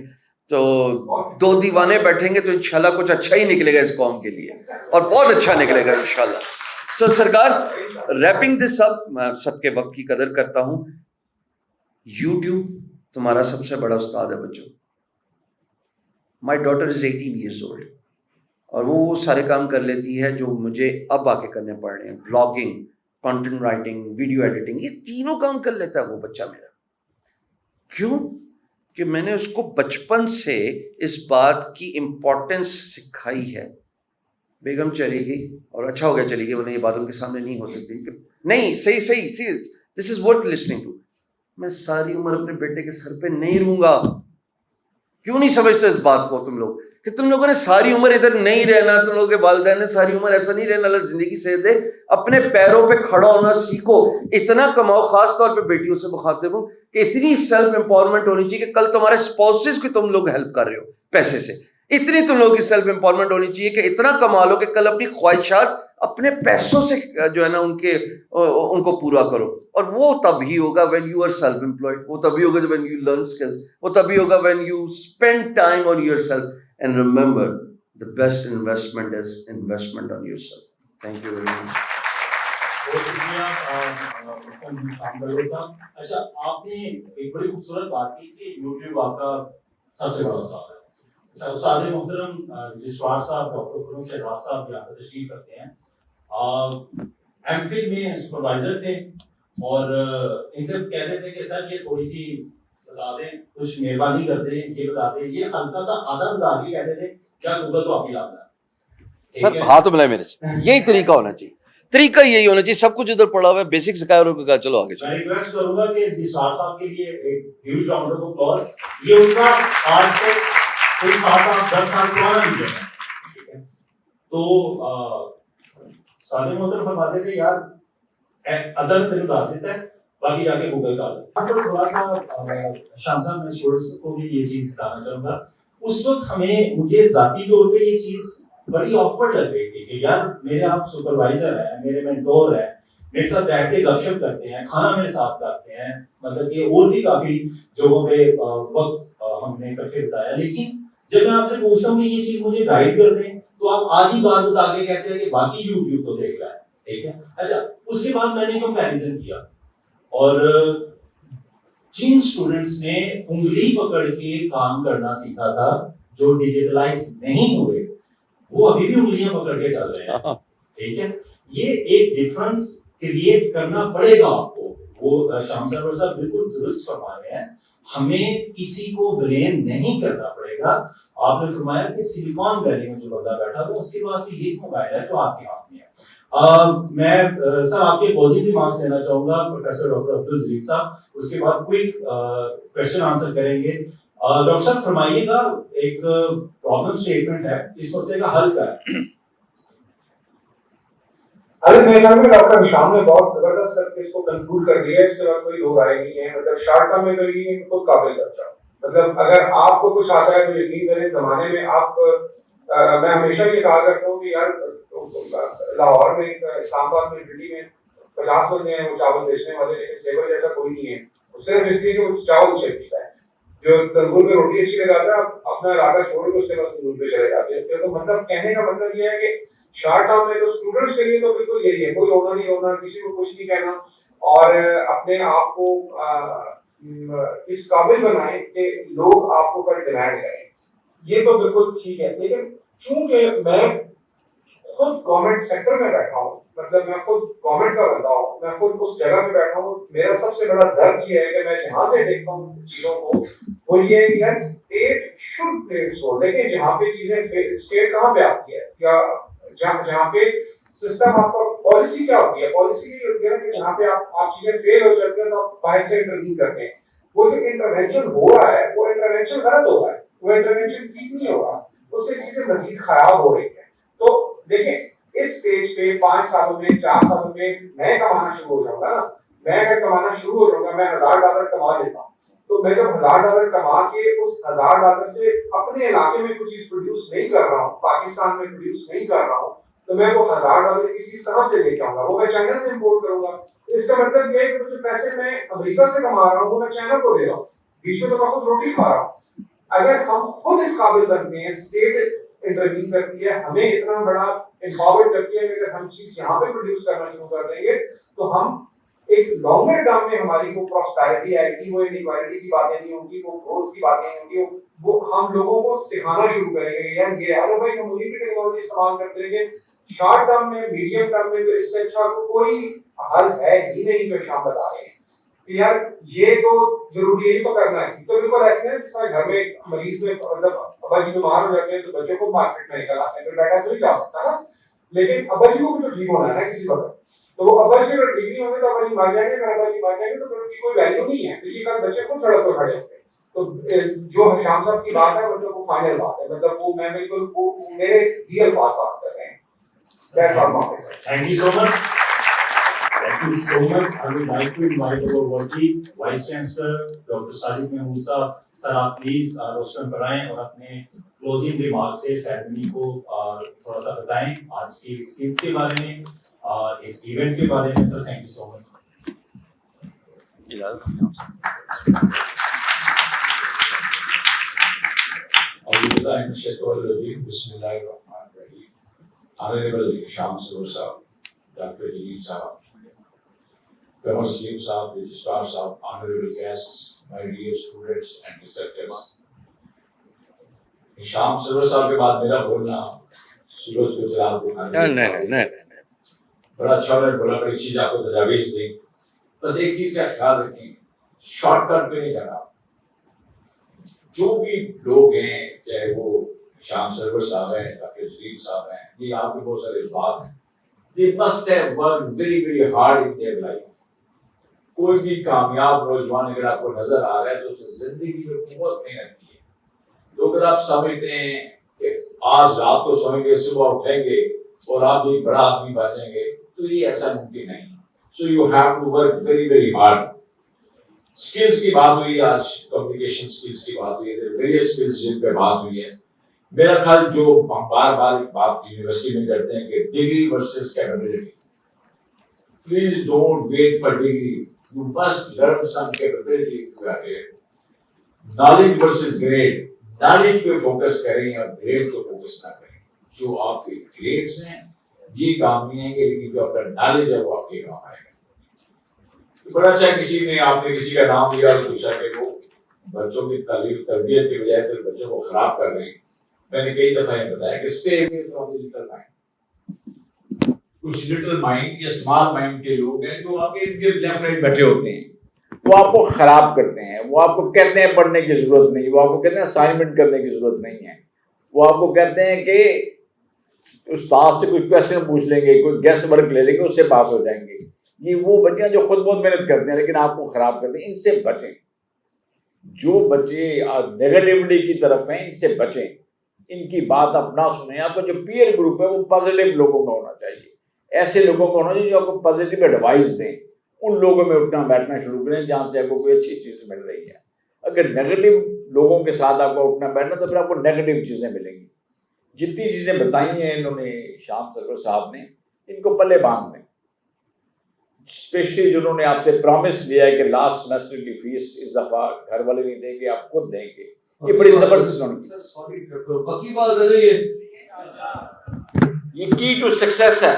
Speaker 2: तो 2 दीवाने बैठेंगे तो इंशाल्लाह कुछ अच्छा ही निकलेगा इस कौम के लिए, और बहुत अच्छा निकलेगा इंशाल्लाह। सो सरकार, रैपिंग दिस अप, मैं सबके वक्त की कदर करता हूँ। यूट्यूब तुम्हारा सबसे बड़ा उस्ताद है बच्चों। My daughter is 18 years old और वो सारे काम कर लेती है जो मुझे अब आके करने पड़ रहे हैं। Blogging, content writing, video editing, ये तीनों काम कर लेता है वो बच्चा मेरा। क्यों? कि मैंने उसको बचपन से इस बात की इम्पोर्टेंस सिखाई है। बेगम चली गई और अच्छा हो गया चली गई, वरना ये बात उनके सामने नहीं हो सकती। नहीं, सही, this is worth listening to. मैं सारी उम्र अपने बेटे के सर पे नहीं रहूंगा। क्यों नहीं समझते इस बात को तुम लोग, कि तुम लोगों ने सारी उम्र इधर नहीं रहना, तुम लोगों के वालिदैन ने सारी उम्र ऐसा नहीं रहना। अल्लाह जिंदगी से दे, अपने पैरों पे खड़ा होना सीखो, इतना कमाओ। खास तौर पे बेटियों से मुखातिब हूं कि इतनी सेल्फ एम्पावरमेंट होनी चाहिए कि कल तुम्हारे स्पाउसेस को तुम लोग हेल्प कर रहे हो पैसे से। इतनी तुम लोगों की सेल्फ एम्पावरमेंट होनी चाहिए कि इतना कमा लो कि कल अपनी ख्वाहिशात अपने पैसों से जो है ना उनको पूरा करो। और वो तभी होगा when you are self employed, वो तभी होगा व्हेन यू लर्न स्किल्स, वो तभी होगा when you spend time on yourself. And remember, the best investment is investment on yourself. Thank you very much.
Speaker 1: बहुत शुक्रिया साहब। अच्छा, आपने एक बड़ी खूबसूरत बात की कि यूट्यूब आपका सबसे बड़ा उस्ताद है। अच्छा, उस्ताद मोहतरम रजिस्ट्रार साहब डॉक्टर खुर्रम शहजाद साहब यहाँ पर तशरीफ रखते हैं। एमफिल में सुपरवाइजर थे और इनसे कहते थे कि सर ये थोड़ी सी बता दें, कुछ मेहरबानी कर दें, ये बता दें। ये हल्का सा आधा बता के कहते थे क्या गूगल तो आप ही लाता है।
Speaker 2: सर हाथ मिलाए मेरे से, यही तरीका होना चाहिए। तरीका यही होना चाहिए, सब कुछ उधर पड़ा हुआ है, बेसिक सिखाया और उनको कहा चलो आगे चलो।
Speaker 1: मैं रिक्वेस्ट करूंगा कि निसार साहब के लिए एक ह्यूज राउंड ऑफ अप्लॉज। ये उनका आज से कोई 7-8-10 साल पुराना वीडियो है, ठीक है? तो सादे मोहतर फरमाते थे यार अदर तेरे दास देता है, बाकी जाके गूगल कर ले। तो थोड़ा सा शाम साहब मैं स्टूडेंट्स को भी ये चीज बताना चाहूंगा। उस वक्त मुझे जाती तौर पे ये चीज बड़ी ऑकवर्ड लग रही थी कि यार मेरे आप सुपरवाइजर हैं, मेरे मेंटोर हैं, मेरे साथ बैठ के गपशप करते हैं, खाना मेरे साथ खाते हैं, मतलब कि और भी काफी जगहों पे वक्त हमने इकट्ठे बिताया। लेकिन जब मैं आपसे पूछता हूँ कि ये चीज मुझे गाइड कर दें, तो आप आधी बात बता के कहते हैं कि बाकी यूट्यूब तो देख रहा है, ठीक है? अच्छा, उसके बाद मैंने कंपैरिजन किया और जिन स्टूडेंट्स ने उंगली पकड़ के काम करना सीखा था, जो डिजिटलाइज नहीं हुए, वो अभी भी उंगलियां पकड़ के चल रहे हैं, ठीक है? ये एक डिफरेंस क्रिएट करना पड़ेगा आपको। वो शाम सरवर साहब बिल्कुल दुरुस्त फरमा रहे हैं, हमें किसी को ब्लेम नहीं करना पड़ेगा। आपने फरमाया कि सिलिकॉन वैली में जो बंदा बैठा था उसके पास भी एक मोबाइल है जो आपके हाथ में है। मैं सर आपके पॉजिटिव रिमार्क्स लेना चाहूंगा प्रोफेसर डॉक्टर अब्दुल जलील साहब, उसके बाद क्विक क्वेश्चन आंसर करेंगे। डॉक्टर साहब फरमाइएगा, एक प्रॉब्लम स्टेटमेंट है, इस मसले का हल क्या है?
Speaker 3: अरे मेरे ख्याल में डॉक्टर हिशाम ने बहुत जबरदस्त करके इसको कंक्लूड कर दिया है, इसके बाद कोई दो राय नहीं है। मतलब शॉर्ट टर्म में तो ये खुद काबिल चर्चा, मतलब अगर आपको कुछ आता है तो यकीन करें जमाने में आप मैं हमेशा ये कहा करता हूँ कि यार लाहौर में इस्लामाबाद में दिल्ली में 50 बंदे हैं वो चावल बेचने वाले, लेकिन सेवर जैसा कोई नहीं है। सिर्फ इसलिए कि वो चावल अच्छे बेचता है, जो तंदूर में रोटी अच्छी लगाता है अपना इलाका छोड़ के उसके बाद तंदूर पे चले जाते हैं। तो मतलब कहने का मतलब ये है कि शॉर्ट टर्म में तो स्टूडेंट्स के लिए तो बिल्कुल यही है, कोई रोना नहीं रोना, किसी को कुछ नहीं कहना, और अपने आप को इस काबिल बनाएं कि लोग आपको पर डिमांड करें। ये तो बिल्कुल ठीक है, लेकिन चूंकि मैं खुद गवर्नमेंट सेक्टर में बैठा हूँ, मतलब मैं खुद गवर्नमेंट का बंदा हूँ, मैं खुद उस जगह पे बैठा हूँ, मेरा सबसे बड़ा दर्द ये है कि मैं जहां से देखता हूँ चीजों को, वो ये है कि state should play its role. देखिए जहाँ पे चीजें स्टेट कहाँ पे आती है, या जहाँ पे सिस्टम आपका पॉलिसी क्या होती है, पॉलिसी ये होती है ना कि जहाँ पे आप चीजें फेल हो जाती है तो आप बाहर से इंटरवीन करते हैं। वो जो इंटरवेंशन हो रहा है वो इंटरवेंशन गलत हो रहा है, वो इंटरवेंशन ठीक नहीं हो रहा, उससे चीजें मजीद खराब हो रही है। तो देखिए इस स्टेज पे 5 सालों में 4 सालों में मैं कमाना शुरू हो जाऊंगा ना, मैं अगर कमाना शुरू हो जाऊंगा, मैं $1000 कमा लेता हूँ, तो मैं जब $1000 कमा के उस $1000 से अपने इलाके में कुछ चीज प्रोड्यूस नहीं कर रहा हूँ, पाकिस्तान में प्रोड्यूस नहीं कर रहा हूँ, तो मैं वो $1000 की चीज कहां से लेके आऊंगा? वो मैं चाइना से इंपोर्ट करूंगा। इसका मतलब ये है कि जो पैसे मैं अमेरिका से कमा रहा हूँ वो मैं चाइना को दे रहा हूँ, बीच में तो मैं खुद रोटी खा रहा हूँ। अगर हम खुद इस काबिल बनते हैं, स्टेट इंटरवीन करती है, हमें इतना बड़ा एम्पावर करती है, अगर हम चीज यहाँ पे प्रोड्यूस करना शुरू कर देंगे तो हम एक लॉन्गर टर्म में हमारी वो प्रॉस्पेरिटी आएगी, वो इनइक्वालिटी की बातें नहीं होंगी, वो ग्रोथ की बातें नहीं होंगी, वो हम लोगों को सिखाना शुरू करेंगे यार ये यार भाई हम उन्हीं की टेक्नोलॉजी इस्तेमाल करते रहेंगे। शॉर्ट टर्म में, मीडियम टर्म में तो इससे अच्छा कोई हल है ही नहीं जो शाम बता रहे हैं कि यार ये तो जरूरी है, तो करना है। तो बिल्कुल ऐसे है जिस तरह घर में मरीज में मतलब अब्बा जी बीमार हो जाते हैं तो बच्चे को मार्केट में निकल आते हैं, तो बेटा तो नहीं जा सकता ना, लेकिन अब्बा जी को भी तो ठीक होना है ना किसी वक्त। तो वो अब्बा जी अगर ठीक नहीं होंगे तो अब्बा जी मर जाएंगे, अगर अब्बा जी मर जाएंगे तो फिर उनकी कोई वैल्यू नहीं है, क्योंकि कल बच्चे खुद सड़क पर खड़े होंगे। तो जो शाम साहब की बात है मतलब वो फाइनल बात है, मतलब वो मैं बिल्कुल वो मेरे रियल बात कर रहे हैं। That's all my said.
Speaker 1: Thank you so much. Thank you so much. I would like to invite our worthy Vice Chancellor Dr. Sajid Mahmood साहब, सर आप प्लीज रोस्टर पर आएं और अपने क्लोजिंग रिमार्क से सेरेमनी को थोड़ा सा बताएं, आज की स्किल्स के बारे में, इस इवेंट के बारे में। Sir thank you so much.
Speaker 4: Honorable Sham Sarwar Sahab, Dr. Jaleel Sahab, Qamar Salim Sahab, Registrar Sahab, honorable guests, my dear students and researchers. शाम सरवर साहब के बाद मेरा बोलना सूरज को जला दिखाने
Speaker 2: नहीं
Speaker 4: बड़ा अच्छा उन्होंने बोला, बड़ी चीज आपको तजावीज दी। बस एक चीज का ख्याल रखें, शॉर्टकट पे नहीं जाना। जो भी लोग हैं, चाहे वो शाम सरवर साहब हैं, डॉक्टर जलील साहब हैं, ये आपके बहुत सारे बात हैं, they must have worked very very hard in their life. कोई भी कामयाब नौजवान अगर आपको नजर आ रहा है तो उसने जिंदगी में बहुत मेहनत की है। तो अगर आप समझते हैं कि आज रात को सोएंगे सुबह उठेंगे और आप एक बड़ा आदमी बनेंगे तो ये ऐसा मुमकिन नहीं। So you have to work very very hard. Skills की बात हुई आज, कम्युनिकेशन स्किल्स की बात हुई है, वेरियस स्किल्स जिन पे बात हुई है। मेरा ख्याल जो हम बार बार बात यूनिवर्सिटी में करते हैं कि degree versus capability, please don't wait for degree, you must learn some capability if you are here. Knowledge versus grade, knowledge पे फोकस करें और ग्रेड पे फोकस ना करें। जो आपके ग्रेड्स हैं ये काम नहीं आएंगे, लेकिन जो आपका नॉलेज है वो आपके काम आएगा। तो बड़ा अच्छा किसी ने आपने किसी का नाम लिया और पूछा कि वो बच्चों की तरबियत की बजाय तो बच्चों को खराब कर रहे हैं। मैंने कई दफा ये बताया कि stay away from the little mind. कुछ लिटिल माइंड या स्मॉल माइंड के लोग हैं जो आपके इर्द-गिर्द लेफ्ट राइट बैठे होते हैं, वो आपको खराब करते हैं। वो आपको कहते हैं पढ़ने की जरूरत नहीं, वो आपको कहते हैं असाइनमेंट करने की जरूरत नहीं है, वो आपको कहते हैं कि उस्ताद से कोई क्वेश्चन पूछ लेंगे, कोई गेस्ट वर्क ले लेंगे, उससे पास हो जाएंगे। ये वो बच्चे हैं जो खुद बहुत मेहनत करते हैं लेकिन आपको खराब करते हैं। इनसे बचें। जो बच्चे नेगेटिविटी की तरफ हैं इनसे बचें, इनकी बात आप ना सुने। आपका जो पीयर ग्रुप है वो पॉजिटिव लोगों का होना चाहिए, ऐसे लोगों का होना चाहिए जो आपको पॉजिटिव एडवाइस दें। उन लोगों में उठना बैठना शुरू करें जहाँ से आपको कोई अच्छी चीज़ मिल रही है। अगर नेगेटिव लोगों के साथ आपको उठना बैठना तो फिर आपको नेगेटिव चीज़ें मिलेंगी। जितनी चीज़ें बताई हैं इन्होंने शाम सरवर साहब ने, इनको पल्ले बांध लें। स्पेशली जिन्होंने आपसे प्रॉमिस लिया है कि लास्ट सेमेस्टर की फीस इस दफ़ा घर वाले नहीं देंगे, आप खुद देंगे, ये बड़ी जबरदस्त
Speaker 2: पक्की बात है
Speaker 4: ये की टू सक्सेस है।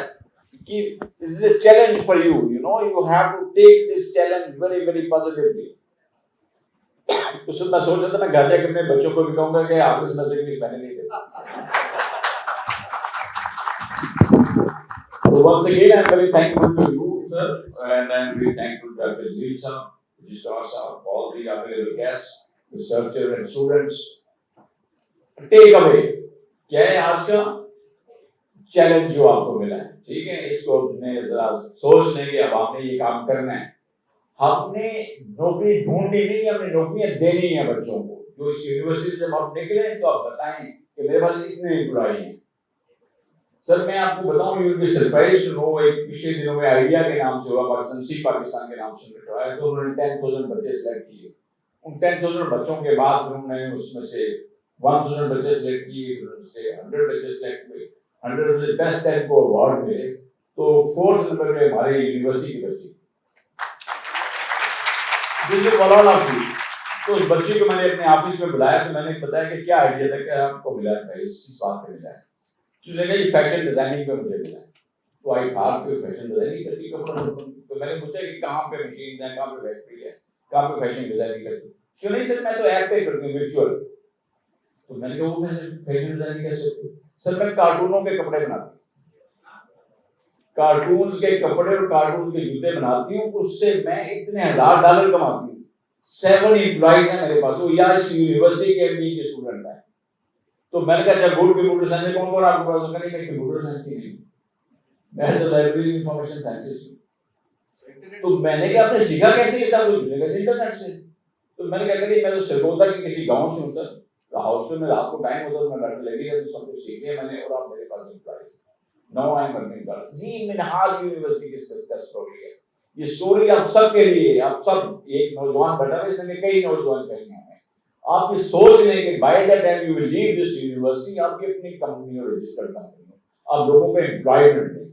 Speaker 4: This is a challenge for you, you know, you have to take this challenge very very positively. उसमें मैं सोच रहा था मैं घर जाके अपने बच्चों को भी कहूँगा कि आखिरी सेमेस्टर की फीस मैंने नहीं दी। So once again, I'm very thankful to you, sir, and I'm very thankful to Dr. Jalil sir, Registrar sir, all the available guests, researchers and students. Take away क्या है आज का चैलेंज जो आपको मिला है, ठीक है, इसको अपने जरा सोच लें कि अब आपने ये काम करना है। हमने नौकरी ढूंढनी नहीं, हमने नौकरियां देनी है बच्चों को। जो इस यूनिवर्सिटी से आप निकले तो आप बताएं कि मेरे पास इतने एम्प्लॉय हैं। सर मैं आपको बताऊं, you will be surprised to know, एक पिछले दिनों में आइडिया के नाम से हुआ, पाकिस्तान के नाम से करवाया, तो उन्होंने 10,000 बच्चे सेलेक्ट किए। उन 10,000 बच्चों के बाद उन्होंने उसमें से 1,000 बच्चे सेलेक्ट किए, उससे 100 बच्चे सेलेक्ट हुए, 100 में से बेस्ट 10 को अवार्ड मिले। तो 4th नंबर पे हमारे यूनिवर्सिटी के बच्चे, जिससे वाला ना थी। तो उस बच्चे को मैंने अपने ऑफिस में बुलाया, तो मैंने बताया कि क्या आइडिया था, क्या आपको मिला है, इस बात पे मिला है। तो उसने कहा ये फैशन डिजाइनिंग पे मुझे मिला है। तो आई था कि फैशन डिजाइनिंग करती है, तो मैंने पूछा कि कहाँ पे मशीन है, कहाँ पे फैक्ट्री है, कहाँ पे फैशन डिजाइनिंग करती है। तो नहीं सर मैं तो ऐप पे करती हूँ वर्चुअल। तो मैंने कहा वो फैशन डिजाइनिंग कैसे? सर मैं कार्टूनों के कपड़े बनाती हूँ, कार्टून्स के कपड़े और कार्टून के जूते बनाती हूँ, उससे मैं इतने $1,000 कमाती हूँ। 7 एम्प्लॉइज हैं मेरे पास, वो यार इस यूनिवर्सिटी के एमबीए के स्टूडेंट हैं। तो मैंने कहा अच्छा गुड कंप्यूटर साइंस में कौन आपको पढ़ा? तो मैं कंप्यूटर साइंस की नहीं, मैं तो लाइब्रेरी इंफॉर्मेशन साइंसेस की। तो मैंने कहा आपने सीखा कैसे ये सब कुछ? इंटरनेट से। तो मैंने कहा कि मैं तो सरगोदा के किसी गांव से हूँ सर, तो हॉस्टल में रात को टाइम होता तो मैं बैठ लगी है, तो सब कुछ सीख लिया मैंने, और आप मेरे पास employees. Now I am working कर जी मिनहाज यूनिवर्सिटी की सक्सेस स्टोरी है। ये स्टोरी आप सब के लिए, आप सब एक नौजवान बैठा है, इसमें कई नौजवान चाहिए हमें। आप ये सोच लें कि by the time you will leave this university, आपकी अपनी कंपनी और रजिस्टर्ड कंपनी, आप लोगों को एम्प्लॉयमेंट दें।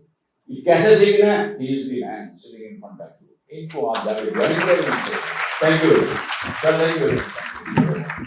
Speaker 4: ये कैसे सीखना है? He is the man sitting in front of you. इनको आप जाके ज्वाइन करें। Thank you sir, thank you.